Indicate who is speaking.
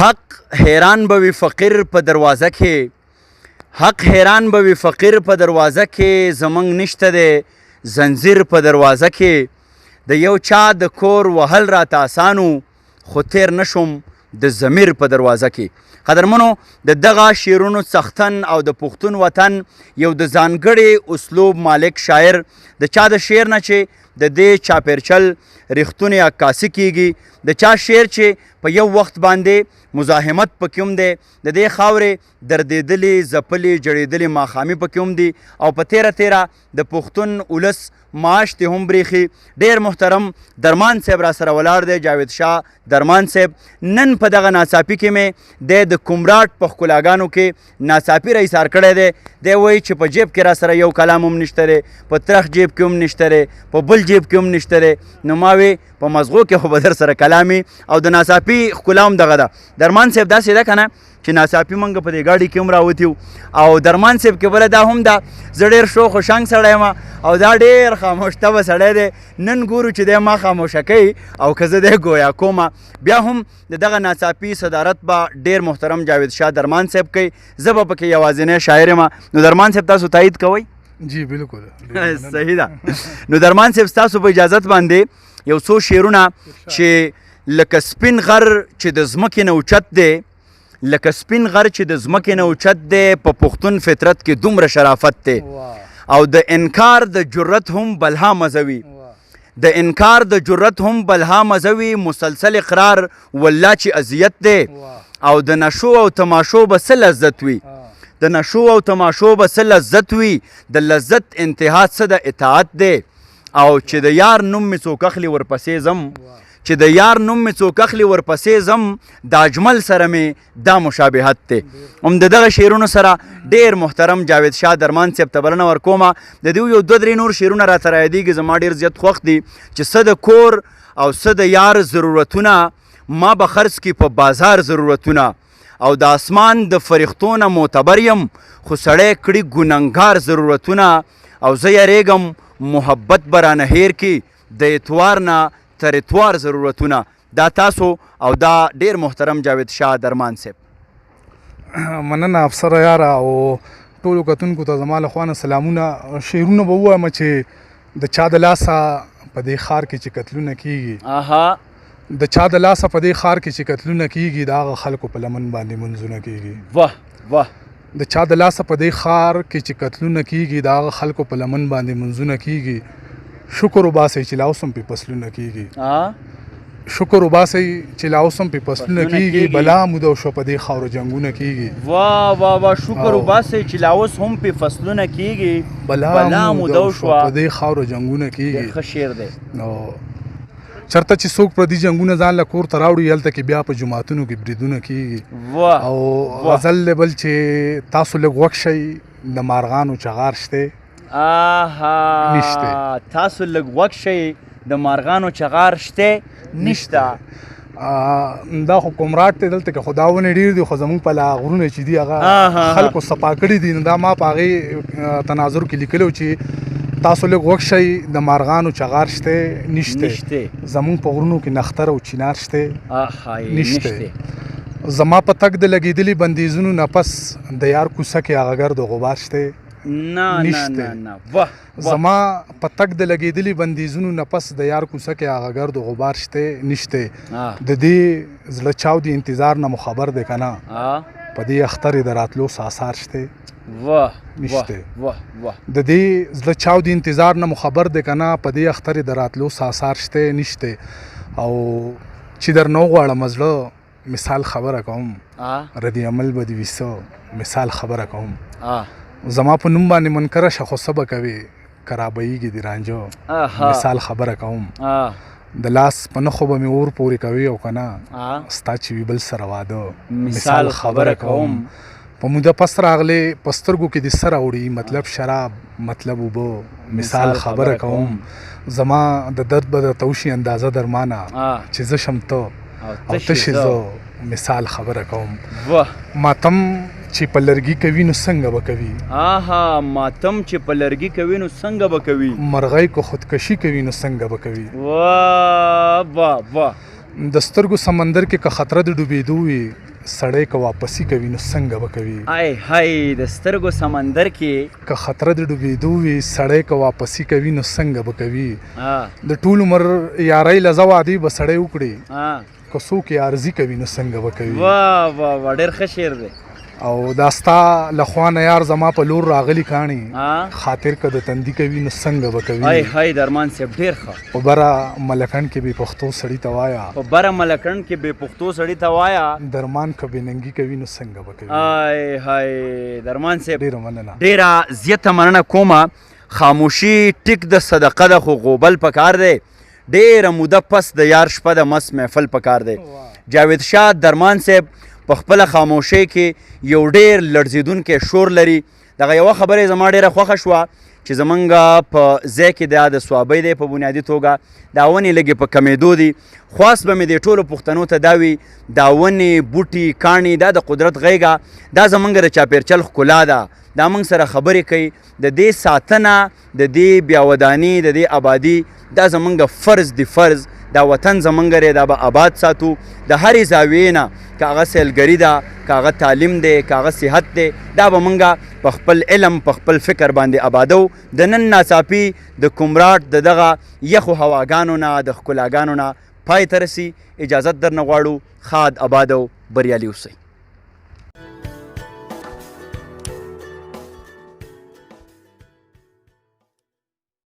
Speaker 1: حق حیران به وي فقیر په دروازه کې حق حیران به وي فقیر په دروازه کې زمونږ نشته دی زنځیر په دروازه کې د یو چا د کور وهل راته اسانو خو تیر نشم د ضمیر په دروازه کې قدرمنو د دغه شعرونو څښتن او د پښتون وطن یو د ځانګړي اسلوب مالک شاعر د چا د شعر نه چې د دې چاپیرچل ریښتونې عکاسي کیږي د چا شعر چې په یو وخت باندې مزاحمت پکې هم دی د دې خاورې دردېدلې ځپلې جړېدلې ماښامي پکې هم دي او په تیره د پښتون ولس معاش ته هم بریخي. ډېر محترم درمان صاحب را سره ولاړ دی جاوید شاه درمان صاحب. نن په دغه ناڅاپي کې مې د کومراټ په ښکلاګانو کې ناڅاپي را ایثار کړی دی وایي چې په جیب کې را سره یو کلام هم نشته دی په ترخ جیب کې هم نشته دی په بل جیب کې هم نشته دی نو ما وی په مزغو کې خو به در سره کلامي او د ناڅاپي ښکلا هم دغه ده. درمان صاحب داسې ده که نه چې ناڅاپي موږ په دې ګاډي کې هم راوتي وو او درمان صاحب کې بله دا هم ده زه ډېر شوخ و شنګ سړی یم او دا ډېر خاموش طبع سړی دی نن ګورو چې دی ما خاموشه کوي او که زه دی ګویا کومه بیا هم د دغه ناڅاپي صدارت به ډېر محترم جاوید شاه درمان صاحب کوي زه به پکې یوازینی شاعر یم. نو درمان صاحب تاسو تایید کوئ؟
Speaker 2: جی بالکل
Speaker 1: صحیح ده. نو درمان صاحب ستاسو په اجازت باندې یو څو شعرونه چې لکه سپین غر چې د ځمکې نه اوچت دی لکه سپین غر چې د ځمکې نه اوچت دی په پښتون فطرت کې دومره شرافت دی او د انکار د جرت هم بلها مزوي د انکار د جرت هم بلها مزوي مسلسل اقرار والله چې اذیت دی او د نشو او تماشو به څه لذت وي د نشو او تماشو به څه لذت وي د لذت انتها څه د اطاعت دی او چې د یار نوم مې څوک اخلي ورپسې ځم چې د یار نوم مې څوک اخلي ورپسې ځم د اجمل سره مې دا مشابهت دی. هم د دغه شعرونو سره ډېر محترم جاوید شاه درمان صاحب ته بلنه ورکومه د دوی یو دوه درې نور شعرونه راته رایادېږي زما ډېر زیات خوښ دي چې څه د کور او څه د یار ضرورتونه ما به خرڅ کړي په بازار ضرورتونه او د اسمان د فرښتو نه معتبر یم خو سړی کړي ګنهګار ضرورتونه او زه یریږم محبت به رانه هیر کړي د اتوار نه تر اتوار ضرورتونه. دا تاسو او دا ډیر محترم جاوید شاه درمان صاحب.
Speaker 2: مننه افسره یاره او ټولو کتونکو ته زما له خوا نه سلامونه. شعرونه به ووایم چې د چا د لاسه په دې ښار کې چې قتلونه کیږي د چا د لاسه په دې ښار کې چې قتلونه کیږي د هغه خلکو په لمن باندې منځونه کیږي.
Speaker 1: واه واه
Speaker 2: د چا د لاسه په دې ښار کې چې قتلونه کیږي د هغه خلکو په لمن باندې منځونه کیږي. شکر وباسئ چې لا اوس هم پې فصلونه کیږي شکر وباسئ چې لا اوس هم پې فصلونه کیږي بلا موده شوه په دې خاورو جنګونه کیږي.
Speaker 1: واه واه واه شکر وباسئ چې لا اوس هم پې فصلونه کیږي بلا موده شوه
Speaker 2: په دې خاورو جنګونه کیږي.
Speaker 1: ښه شعر دی.
Speaker 2: نو چرته چې څوک پردي جنګونه ځان له کور ته راوړي هلته کې بیا په جوماتونو کې بریدونه کیږي. او غزل بل چې تاسو لږ وخت شئ د مارغانو چغار شته
Speaker 1: نشته تاسو لږ وخت شئ د مارغانو چغار شته نشته.
Speaker 2: دا خو کومراټ دی دلته کې خو دا ونې ډېر دي خو زموږ په لا غرونه چې دي هغه خلکو صفا کړي دي. نو دا ما په هغې تناظر کې لیکلی و چې تاسو لږ وخت شئ د مارغانو چغار شته نشته زموږ په غرونو کې نختر او چینار شته نشته زما په تګ د لګېدلي بندیزونو نه پس د یار کوڅه کې هغه ګرد و غبار شته نشته. زما په تک د لګېدلي بندیزونو نه پس د یار کوڅه کې هغه ګرد و غبار شته نشته. د دې زړه چاودي انتظار نه مو خبر دی که نه په دې اختر د راتلو آثار شته نشته. د دې زړه چاودي انتظار نه مو خبر دی که نه په دې اختر د راتلو آثار شته نشته. او چې در نه وغواړم زړه مثال خبره کوم ردي عمل به دې ویسه مثال خبره کوم زما په نوم باندې منکره شه خو څه به کوې کرابهیږي د رانجو مثال خبره کوم د لاس په نښو به مې اور پورې کوي او که نه ستا چې وي بل سره واده مثال خبره کوم. په موده پس راغلې په سترګو کې د سر اوړي مطلب شراب مطلب اوبه مثال خبره کوم. زما د درد به درته وشي اندازه درمانه چې زه شم ته او ته شې زه مثال خبره کوم. ماتم چې په لرګي کوي نو څنګه به کوي ماتم چې په لرګي کوي نو څنګه به کوي مرغۍ کو خودکشي کوي نو څنګه به کوي.
Speaker 1: واه واه واه
Speaker 2: د سترګو سمندر کې که خطره د ډوبېدو وي سړی که واپسي کوي نو څنګه به کوي.
Speaker 1: آی هاي د سترګو سمندر کې
Speaker 2: که خطره د ډوبېدو وي سړی که واپسي کوي نو څنګه به کوي. د ټول عمر یارۍ له زوادي به سړی وکړي که څوک یې عرضي کوي نو څنګه به کوي.
Speaker 1: واه واه واه ډېر ښه شعر دی.
Speaker 2: او دا ستا له خوا نه یار زما په لور راغلی کاڼي خاطر که د تندي کوي نو څنګه به کوي.
Speaker 1: آی هاي درمان صاحب ډېر ښه.
Speaker 2: په بره ملکنډ کې بې پښتو سړي ته وایه
Speaker 1: په بره ملکنډ کې بې پښتو سړي ته وایه
Speaker 2: درمان که بېننګي کوي نو څنګه به کوي.
Speaker 1: آی هاي درمان صاحب
Speaker 2: ډېره مننه.
Speaker 1: ډېره زیاته مننه کومه. خاموشي ټیک د صدقه ده خو غوبل پکار دی. ډېره موده پس د یار شپه د مس محفل پکار دی. جاوید شاه درمان صاحب په خپله خاموشۍ کې یو ډېر لړزېدونکی شور لري. دغه یوه خبره زما ډېره خوښه شوه چې زمونږ په ځای کې دا د سوابۍ دی په بنیادي توګه دا ونې لږې په کمېدو دي. خواست به مې دې ټولو پښتنو ته دا وي دا ونې بوټي کاڼي دا د قدرت غېږه دا زمونږ د چاپېرچل ښکلا ده. دا موږ سره خبرې کوي. د دې ساتنه د دې بیاوداني د دې آبادي دا زمونږ فرض دی. فرض دا وطن زمونږ دی دا به آباد ساتو د هرې زاویې نه که هغه سیلګري ده که هغه تعلیم دی که هغه صحت دی دا به موږ په خپل علم په خپل فکر باندې آبادو. د نن ناڅاپي د کمراټ د دغه یخو هواګانو نه د ښکلاګانو نه پای ته رسي. اجازت درنه غواړو. ښاد آباد او بریالي اوسئ.